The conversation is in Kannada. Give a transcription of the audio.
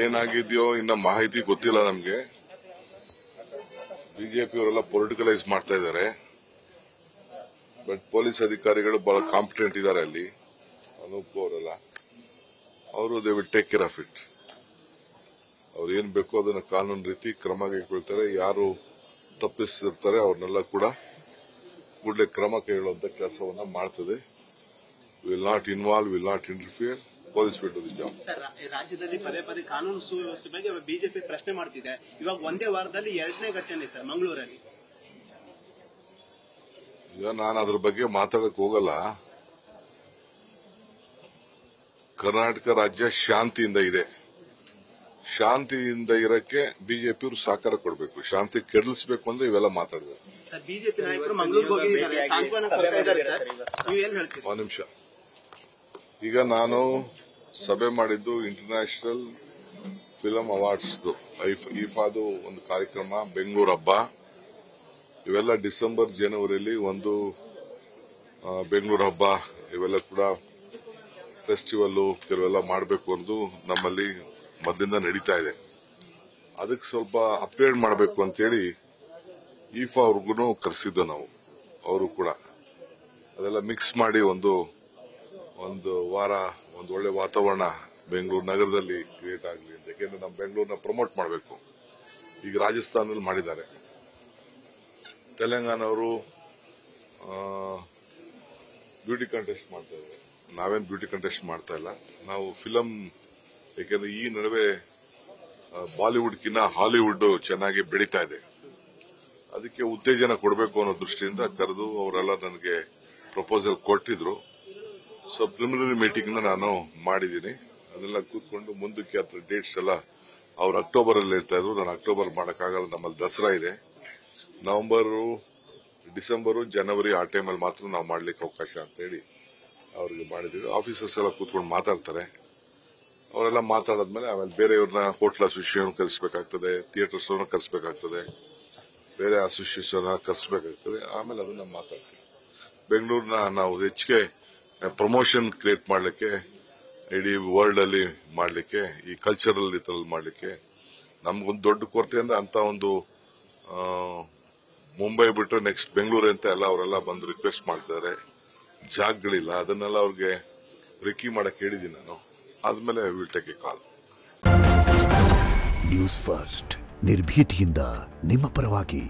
ಏನಾಗಿದೆಯೋ ಇನ್ನ ಮಾಹಿತಿ ಗೊತ್ತಿಲ್ಲ ನಮ್ಗೆ. ಬಿಜೆಪಿ ಅವರೆಲ್ಲ ಪೊಲಿಟಿಕಲೈಸ್ ಮಾಡ್ತಾ ಇದ್ದಾರೆ. ಬಟ್ ಪೊಲೀಸ್ ಅಧಿಕಾರಿಗಳು ಬಹಳ ಕಾಂಪಿಟೆಂಟ್ ಇದ್ದಾರೆ ಅಲ್ಲಿ. ಅನೂಪ್ ಅವರೆಲ್ಲ ಅವರು they will take care of it. ಅವ್ರು ಏನ್ ಬೇಕೋ ಅದನ್ನ ಕಾನೂನು ರೀತಿ ಕ್ರಮ ಕೈಗೊಳ್ತಾರೆ. ಯಾರು ತಪ್ಪಿಸಿರ್ತಾರೆ ಅವ್ರನ್ನೆಲ್ಲ ಕೂಡ ಕೂಡಲೇ ಕ್ರಮ ಕೈಗೊಳ್ಳುವಂತ ಕೆಲಸವನ್ನ ಮಾಡ್ತದೆ. Will not involve, will not interfere. Police ಬಿಟ್ಟು ಜಾಬ್. ರಾಜ್ಯದಲ್ಲಿ ಪದೇ ಪದೇ ಕಾನೂನು ಸುವ್ಯವಸ್ಥೆ ಬಗ್ಗೆ ಬಿಜೆಪಿ ಪ್ರಶ್ನೆ ಮಾಡ್ತಿದೆ. ಇವಾಗ ಒಂದೇ ವಾರದಲ್ಲಿ 2ನೇ ಘಟನೆ ಸರ್ ಮಂಗಳೂರಲ್ಲಿ. ಈಗ ನಾನು ಅದ್ರ ಬಗ್ಗೆ ಮಾತಾಡಕ್ ಹೋಗಲ್ಲ. ಕರ್ನಾಟಕ ರಾಜ್ಯ ಶಾಂತಿಯಿಂದ ಇದೆ. ಶಾಂತಿಯಿಂದ ಇರಕ್ಕೆ ಬಿಜೆಪಿಯವರು ಸಹಕಾರ ಕೊಡಬೇಕು. ಶಾಂತಿ ಕೆಡಿಸಬೇಕು ಅಂದ್ರೆ ಇವೆಲ್ಲ ಮಾತಾಡಬೇಕು. ಬಿಜೆಪಿ ನಾಯಕರು ಮಂಗಳೂರಿಗೆ ಹೋಗಿದ್ದಾರೆ, ಸಾಂತ್ವನ ಕೊಡ್ತಾ ಇದ್ದಾರೆ ಸರ್, ನೀವು ಏನ್ ಹೇಳ್ತೀರಿ? ಒಂದು ನಿಮಿಷ. ಈಗ ನಾನು ಸಭೆ ಮಾಡಿದ್ದು ಇಂಟರ್ನ್ಯಾಷನಲ್ ಫಿಲಂ ಅವಾರ್ಡ್ಸ್ ಐಫಾದು ಒಂದು ಕಾರ್ಯಕ್ರಮ, ಬೆಂಗಳೂರು ಹಬ್ಬ, ಇವೆಲ್ಲ ಡಿಸೆಂಬರ್ ಜನವರಿಯಲ್ಲಿ ಒಂದು ಬೆಂಗಳೂರು ಹಬ್ಬ, ಇವೆಲ್ಲ ಕೂಡ ಫೆಸ್ಟಿವಲ್ ಕೆಲವೆಲ್ಲ ಮಾಡಬೇಕು ಎಂದು ನಮ್ಮಲ್ಲಿ ಮೊದಲಿಂದ ನಡೀತಾ ಇದೆ. ಅದಕ್ಕೆ ಸ್ವಲ್ಪ ಅಪ್ಗ್ರೇಡ್ ಮಾಡಬೇಕು ಅಂತೇಳಿ ಈಫಾ ಅವ್ರಿಗೂ ಕರೆಸಿದ್ದು ನಾವು. ಅವರು ಕೂಡ ಅದೆಲ್ಲ ಮಿಕ್ಸ್ ಮಾಡಿ ಒಂದು ವಾರ ಒಂದು ಒಳ್ಳೆ ವಾತಾವರಣ ಬೆಂಗಳೂರು ನಗರದಲ್ಲಿ ಕ್ರಿಯೇಟ್ ಆಗಲಿ ಅಂತ. ಯಾಕೆಂದ್ರೆ ನಾವು ಬೆಂಗಳೂರನ್ನ ಪ್ರಮೋಟ್ ಮಾಡಬೇಕು. ಈಗ ರಾಜಸ್ಥಾನದಲ್ಲಿ ಮಾಡಿದ್ದಾರೆ, ತೆಲಂಗಾಣವರು ಬ್ಯೂಟಿ ಕಂಟೆಸ್ಟ್ ಮಾಡ್ತಾ ಇದ್ದಾರೆ. ನಾವೇನು ಬ್ಯೂಟಿ ಕಂಟೆಸ್ಟ್ ಮಾಡ್ತಾ ಇಲ್ಲ. ನಾವು ಫಿಲಂ, ಯಾಕೆಂದ್ರೆ ಈ ನಡುವೆ ಬಾಲಿವುಡ್ಗಿನ್ನ ಹಾಲಿವುಡ್ ಚೆನ್ನಾಗಿ ಬೆಳೀತಾ ಇದೆ. ಅದಕ್ಕೆ ಉತ್ತೇಜನ ಕೊಡಬೇಕು ಅನ್ನೋ ದೃಷ್ಟಿಯಿಂದ ಕರೆದು ಅವರೆಲ್ಲ ನನಗೆ ಪ್ರಪೋಸಲ್ ಕೊಟ್ಟಿದ್ರು. ಸೊ ಪ್ರಿಲಿಮಿನರಿ ಮೀಟಿಂಗ್ ನಾನು ಮಾಡಿದ್ದೀನಿ. ಅದೆಲ್ಲ ಕೂತ್ಕೊಂಡು ಮುಂದಕ್ಕೆ ಹತ್ರ ಡೇಟ್ಸ್ ಎಲ್ಲ ಅವ್ರು ಅಕ್ಟೋಬರ್ ಅಲ್ಲಿ ಹೇಳ್ತಾ ಇದ್ರು. ನಾನು ಅಕ್ಟೋಬರ್ ಮಾಡಕ್ಕಾಗಲ್ಲ, ನಮ್ಮಲ್ಲಿ ದಸರಾ ಇದೆ. ನವೆಂಬರು, ಡಿಸೆಂಬರು, ಜನವರಿ ಆ ಟೈಮಲ್ಲಿ ಮಾತ್ರ ನಾವು ಮಾಡ್ಲಿಕ್ಕೆ ಅವಕಾಶ ಅಂತ ಹೇಳಿ ಅವ್ರಿಗೆ ಮಾಡಿದೀವಿ. ಆಫೀಸರ್ಸ್ ಎಲ್ಲ ಕೂತ್ಕೊಂಡು ಮಾತಾಡ್ತಾರೆ. ಅವರೆಲ್ಲ ಮಾತಾಡಿದ್ಮೇಲೆ ಆಮೇಲೆ ಬೇರೆಯವ್ರನ್ನ ಹೋಟ್ಲ್ ಅಸೋಸಿಯೇಷನ್ ಕರೆಸಬೇಕಾಗ್ತದೆ, ಥಿಯೇಟರ್ಸ್ ಕರೆಸಬೇಕಾಗ್ತದೆ, ಬೇರೆ ಅಸೋಸಿಯೇಷನ್ ಕರೆಸಬೇಕಾಗ್ತದೆ. ಆಮೇಲೆ ಅದನ್ನ ಮಾತಾಡ್ತೀವಿ. ಬೆಂಗಳೂರಿನ ನಾವು ಹೆಚ್ಚಿಗೆ ಪ್ರಮೋಷನ್ ಕ್ರಿಯೇಟ್ ಮಾಡಲಿಕ್ಕೆ, ಇಡೀ ವರ್ಲ್ಡ್ ಅಲ್ಲಿ ಮಾಡಲಿಕ್ಕೆ, ಈ ಕಲ್ಚರಲ್ ರೀತಿಯಲ್ಲಿ ಮಾಡಲಿಕ್ಕೆ ನಮ್ಗೊಂದು ದೊಡ್ಡ ಕೊರತೆ ಅಂದ್ರೆ ಅಂತ ಒಂದು ಮುಂಬೈ ಬಿಟ್ಟರೆ ನೆಕ್ಸ್ಟ್ ಬೆಂಗಳೂರು ಅಂತ ಎಲ್ಲ ಅವರೆಲ್ಲ ಬಂದು ರಿಕ್ವೆಸ್ಟ್ ಮಾಡ್ತಾರೆ. ಜಾಗಗಳಿಲ್ಲ, ಅದನ್ನೆಲ್ಲ ಅವ್ರಿಗೆ ರಿಕ್ಕಿ ಮಾಡಕ್ಕೆ ಹೇಳಿದ್ದೀನಿ ನಾನು. ಆದ್ಮೇಲೆ will take A call. News first, ನಿರ್ಭೀತಿಯಿಂದ ನಿಮ್ಮ ಪರವಾಗಿ.